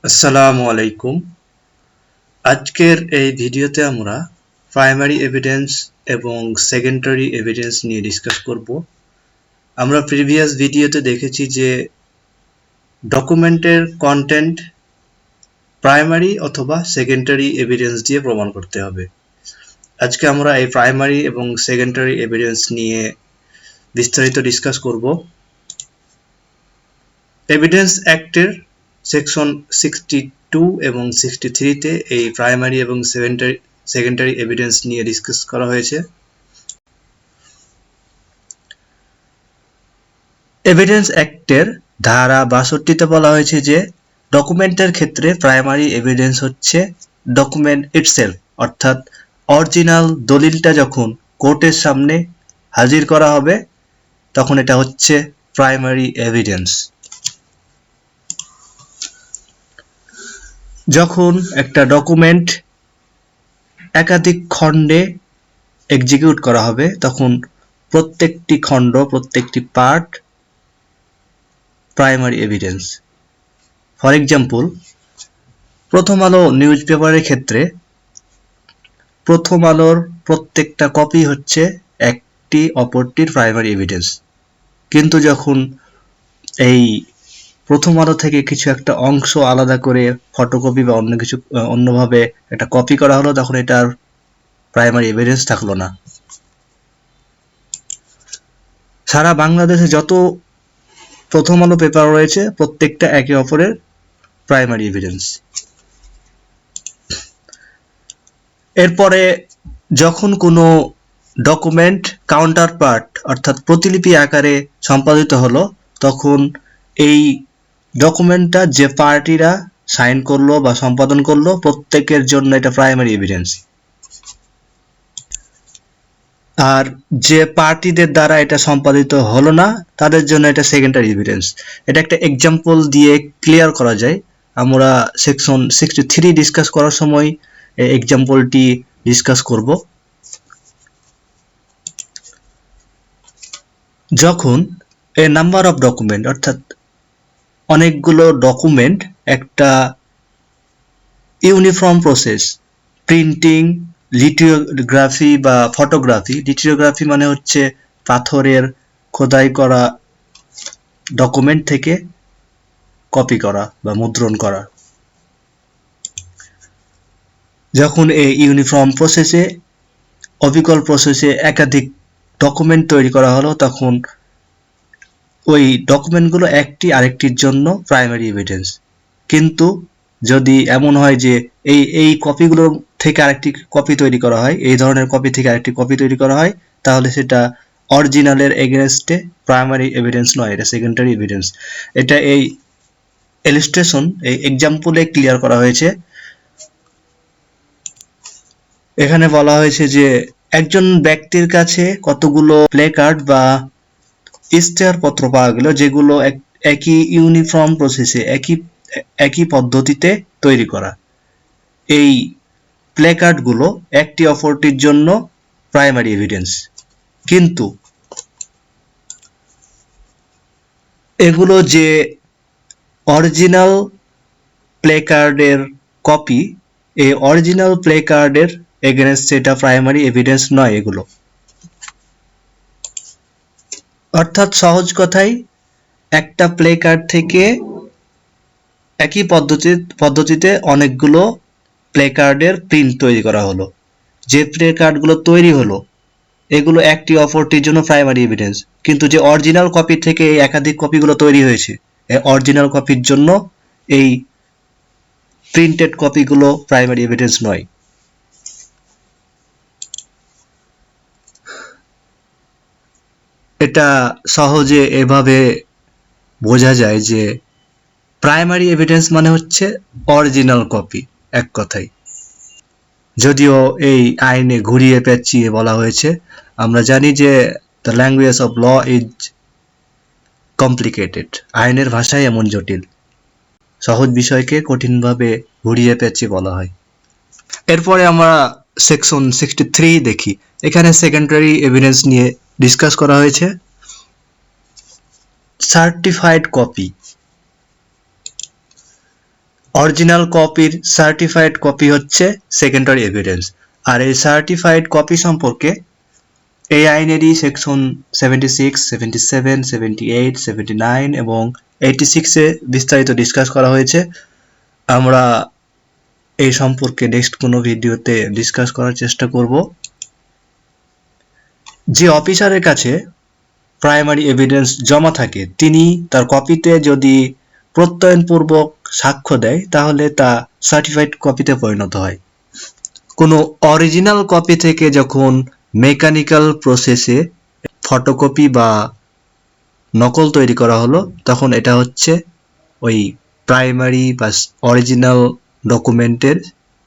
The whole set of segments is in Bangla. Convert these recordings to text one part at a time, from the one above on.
আসসালামু আলাইকুম। আজকের এই ভিডিওতে আমরা প্রাইমারি এভিডেন্স এবং সেকেন্ডারি এভিডেন্স নিয়ে ডিসকাস করব। আমরা প্রিভিয়াস ভিডিওতে দেখেছি যে ডকুমেন্টের কন্টেন্ট প্রাইমারি অথবা সেকেন্ডারি এভিডেন্স দিয়ে প্রমাণ করতে হবে। আজকে আমরা এই প্রাইমারি এবং সেকেন্ডারি এভিডেন্স নিয়ে বিস্তারিত ডিসকাস করব। এভিডেন্স অ্যাক্টের সেকশন 62 এবং 63 তে এই প্রাইমারি এবং সেকেন্ডারি এভিডেন্স নিয়ে ডিসকাস করা হয়েছে। এভিডেন্স অ্যাক্টের ধারা 62তে বলা হয়েছে যে ডকুমেন্টের ক্ষেত্রে প্রাইমারি এভিডেন্স হচ্ছে ডকুমেন্ট ইটসেলফ, অর্থাৎ অরিজিনাল দলিলটা যখন কোর্টের সামনে হাজির করা হবে তখন এটা হচ্ছে প্রাইমারি এভিডেন্স। যখন একটা ডকুমেন্ট একাধিক খণ্ডে এক্সিকিউট করা হবে তখন প্রত্যেকটি খণ্ড, প্রত্যেকটি part primary evidence. For example, প্রথম আলো নিউজ পেপারের ক্ষেত্রে প্রথম আলোর প্রত্যেকটা কপি হচ্ছে একটি অপরটির প্রাইমারি এভিডেন্স। কিন্তু যখন এই প্রথম আলো থেকে কিছু একটা অংশ আলাদা করে ফটোকপি বা অন্যভাবে একটা কপি করা হলো তখন এটার প্রাইমারি এভিডেন্স থাকলো না। সারা বাংলাদেশে যত প্রথম আলো পেপার রয়েছে প্রত্যেকটা একে অপরের প্রাইমারি এভিডেন্স। এরপরে যখন কোনো ডকুমেন্ট কাউন্টার পার্ট অর্থাৎ প্রতিলিপি আকারে সম্পাদিত হলো তখন এই ডকুমেন্টটা যে পার্টিরা সাইন করলো বা সম্পাদন করলো প্রত্যেকের জন্য এটা প্রাইমারি এভিডেন্স। আর যে পার্টিদের দ্বারা এটা সম্পাদিত হলো না তাদের জন্য এটা সেকেন্ডারি এভিডেন্স। এটা একটা এক্সাম্পল দিয়ে ক্লিয়ার করা যায়। আমরা সেকশন 63 ডিসকাস করার সময় এই এক্সাম্পলটি ডিসকাস করব। যখন এ নাম্বার অফ ডকুমেন্ট অর্থাৎ অনেকগুলো ডকুমেন্ট একটা ইউনিফর্ম প্রসেস, প্রিন্টিং, লিথোগ্রাফি বা ফটোগ্রাফি। লিথোগ্রাফি মানে হচ্ছে পাথরের খোদাই করা ডকুমেন্ট থেকে কপি করা বা মুদ্রণ করা। যখন এই ইউনিফর্ম প্রসেসে, অবিকল প্রসেসে একাধিক ডকুমেন্ট তৈরি করা হলো তখন ওই ডকুমেন্টগুলো একটি আরেকটির জন্য প্রাইমারি এভিডেন্স। কিন্তু যদি এমন হয় যে এই কপিগুলোর থেকে আরেকটি কপি তৈরি করা হয়, এই ধরনের কপি থেকে আরেকটি কপি তৈরি করা হয়, তাহলে সেটা অরিজিনালের এগেনস্টে প্রাইমারি এভিডেন্স নয়, এটা সেকেন্ডারি এভিডেন্স। এটা এই ইলাস্ট্রেশন, এই এক্সাম্পলে ক্লিয়ার করা হয়েছে। এখানে বলা হয়েছে যে একজন ব্যক্তির কাছে কতগুলো প্লে কার্ড বা ইশতেহারপত্র পাওয়া গেল যেগুলো একই ইউনিফর্ম প্রসেসে একই পদ্ধতিতে তৈরি করা। এই প্লে কার্ডগুলো একটি অপরটির জন্য প্রাইমারি এভিডেন্স। কিন্তু এগুলো যে অরিজিনাল প্লে কার্ডের কপি, এই অরিজিনাল প্লে কার্ডের এগেনস্ট এটা প্রাইমারি এভিডেন্স নয় এগুলো। অর্থাৎ সহজ কথায় একটা প্লে কার্ড থেকে একই পদ্ধতিতে অনেকগুলো প্লে কার্ডের প্রিন্ট তৈরি করা হলো। যে প্লে কার্ডগুলো তৈরি হলো এগুলো একটি অপরটির জন্য প্রাইমারি এভিডেন্স। কিন্তু যে অরিজিনাল কপি থেকে এই একাধিক কপিগুলো তৈরি হয়েছে, এই অরিজিনাল কপির জন্য এই প্রিন্টেড কপিগুলো প্রাইমারি এভিডেন্স নয়। এটা সহজে এভাবে বোঝা যায় যে প্রাইমারি এভিডেন্স মানে হচ্ছে অরিজিনাল কপি, এক কথায়। যদিও এই আইনে ঘুরিয়ে পেঁচিয়ে বলা হয়েছে, আমরা জানি যে the language of law is complicated. আইনের ভাষাই এমন জটিল, সহজ বিষয়কে কঠিনভাবে ঘুরিয়ে পেঁচিয়ে বলা হয়। এরপরে আমরা সেকশন 63 দেখি। এখানে সেকেন্ডারি এভিডেন্স নিয়ে ডিসকাস করা হয়েছে। Certified copy. অরিজিনাল কপির সার্টিফাইড কপি হচ্ছে সেকেন্ডারি এভিডেন্স। আর এই সার্টিফাইড কপি সম্পর্কে এই আইনেরই সেকশন 76, 77, 78, 79 এবং 86-এ বিস্তারিত ডিসকাস করা হয়েছে। আমরা এই সম্পর্কে নেক্সট কোনো ভিডিওতে ডিসকাস করার চেষ্টা করব। যে অফিসারের কাছে প্রাইমারি এভিডেন্স জমা থাকে তিনি তার কপিতে যদি প্রত্যয়নপূর্বক সাক্ষ্য দেয় তাহলে তা সার্টিফাইড কপিতে পরিণত হয়। কোনো অরিজিনাল কপি থেকে যখন মেকানিক্যাল প্রসেসে ফটোকপি বা নকল তৈরি করা হলো তখন এটা হচ্ছে ওই প্রাইমারি বা অরিজিনাল ডকুমেন্টের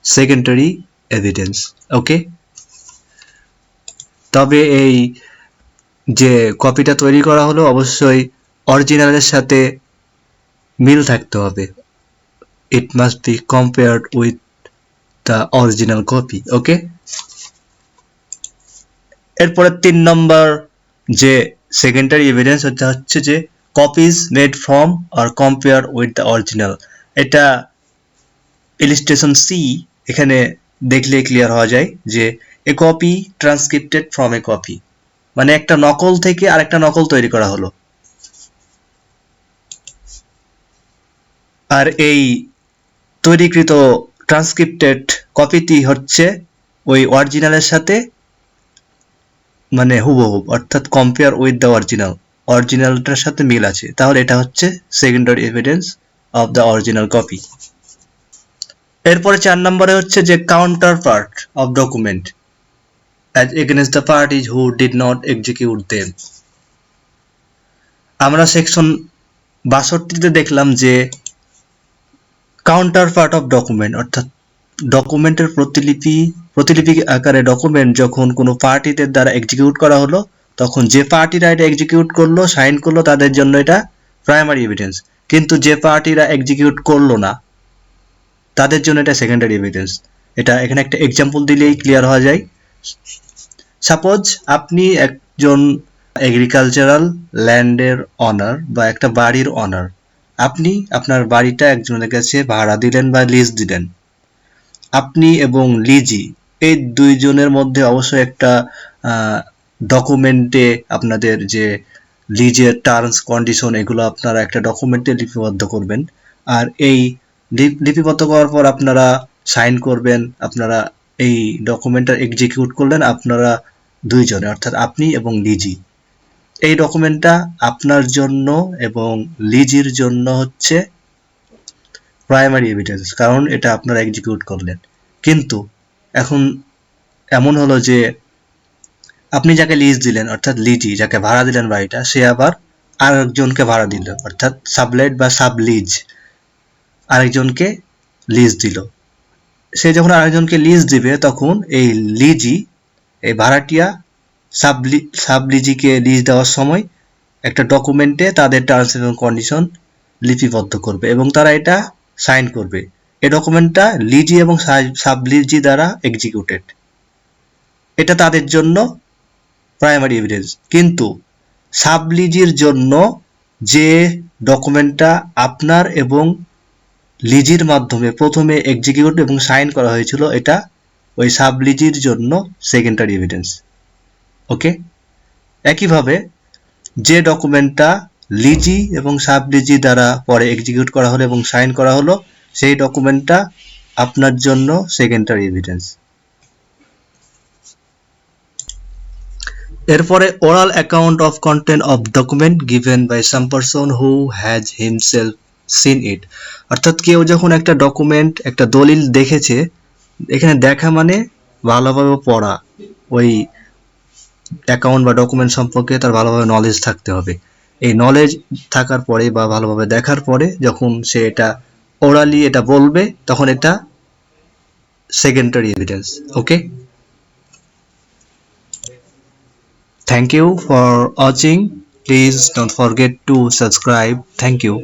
সেকেন্ডারি এভিডেন্স। ওকে, তবে এই যে কপিটা তৈরি করা হলো অবশ্যই অরিজিনালের সাথে মিল থাকতে হবে। It must be compared with the original copy. Okay, এরপরে 3 নম্বর যে সেকেন্ডারি এভিডেন্স হচ্ছে যে copies made from or compare with the original. এটা ইলিস্ট্রেশন সি এখানে দেখলে ক্লিয়ার হওয়া যায় যে a copy transcribed from a copy, মানে একটা নকল থেকে আরেকটা নকল তৈরি করা হলো। আর এই তৈরিকৃত ট্রান্সক্রিপ্টেড কপিটি হচ্ছে ওই অরিজিনালের সাথে মানে হুবহু, অর্থাৎ কম্পেয়ার উইথ দ্য অরিজিনাল, অরিজিনালটার সাথে মিল আছে, তাহলে এটা হচ্ছে secondary evidence of the original copy. এরপরে 4 নম্বরে হচ্ছে যে counter part of document as against the parties who did not execute them। আমরা সেকশন 62-তে দেখলাম যে কাউন্টার পার্ট অফ ডকুমেন্ট অর্থাৎ ডকুমেন্টের প্রতিলিপি আকারে ডকুমেন্ট যখন কোনো পার্টিদের দ্বারা এক্সিকিউট করা হলো তখন যে পার্টিরা এটা এক্সিকিউট করলো, সাইন করলো, তাদের জন্য এটা প্রাইমারি এভিডেন্স, কিন্তু যে পার্টিরা এক্সিকিউট করলো না তাদের জন্য এটা সেকেন্ডারি এভিডেন্স। এটা এখানে একটা এক্সাম্পল দিলেই ক্লিয়ার হওয়া যায়। সাপোজ আপনি একজন এগ্রিকালচারাল ল্যান্ডের অনার বা একটা বাড়ির অনার, আপনি আপনার বাড়িটা একজনের কাছে ভাড়া দিলেন বা লিজ দিলেন। আপনি এবং লিজি এই দুইজনের মধ্যে অবশ্যই একটা ডকুমেন্টে আপনাদের যে লিজের টার্মস কন্ডিশন এগুলো আপনারা একটা ডকুমেন্টে লিপিবদ্ধ করবেন। আর এই লিপিবদ্ধ করার পর আপনারা সাইন করবেন, আপনারা এই ডকুমেন্টটা এক্সিকিউট করলেন আপনারা দুইজনে, অর্থাৎ আপনি এবং লিজি। এই ডকুমেন্টটা আপনার জন্য এবং লিজির জন্য হচ্ছে প্রাইমারি এভিডেন্স, কারণ এটা আপনারা এক্সিকিউট করলেন। কিন্তু এখন এমন হলো যে আপনি যাকে লিজ দিলেন অর্থাৎ লিজি, যাকে ভাড়া দিলেন বাড়িটা, সে আবার আরেকজনকে ভাড়া দিল অর্থাৎ সাবলেট বা সাবলিজ, আরেকজনকে লিজ দিল। সে যখন আরেকজনকে লিজ দিবে তখন এই লিজি, এই ভাড়াটিয়া সাবলিজিকে লিজ দেওয়ার সময় একটা ডকুমেন্টে তাদের টার্মস এবং কন্ডিশন লিপিবদ্ধ করবে এবং তারা এটা সাইন করবে। এই ডকুমেন্টটা লিজি এবং সাবলিজি দ্বারা এক্সিকিউটেড, এটা তাদের জন্য প্রাইমারি এভিডেন্স। কিন্তু সাবলিজির জন্য যে ডকুমেন্টটা আপনার এবং লিজির মাধ্যমে প্রথমে এক্সিকিউট এবং সাইন করা হয়েছিল এটা ওই সাবলিজির জন্য সেকেন্ডারি এভিডেন্স। ওকে, একইভাবে যে ডকুমেন্টটা লিজি এবং সাবলিজি দ্বারা পরে এক্সিকিউট করা হলো এবং সাইন করা হলো সেই ডকুমেন্টটা আপনার জন্য সেকেন্ডারি এভিডেন্স। এরপরে oral account of content of document given by some person who has himself seen it, অর্থাৎ কেউ যখন একটা ডকুমেন্ট একটা দলিল দেখেছে, এখানে দেখা মানে ভালোভাবে পড়া, ওই অ্যাকাউন্ট বা ডকুমেন্ট সম্পর্কে তার ভালোভাবে নলেজ থাকতে হবে। এই নলেজ থাকার পরে বা ভালোভাবে দেখার পরে যখন সে এটা ওরালি এটা বলবে তখন এটা secondary evidence. Okay, thank you for watching. Please don't forget to subscribe. Thank you.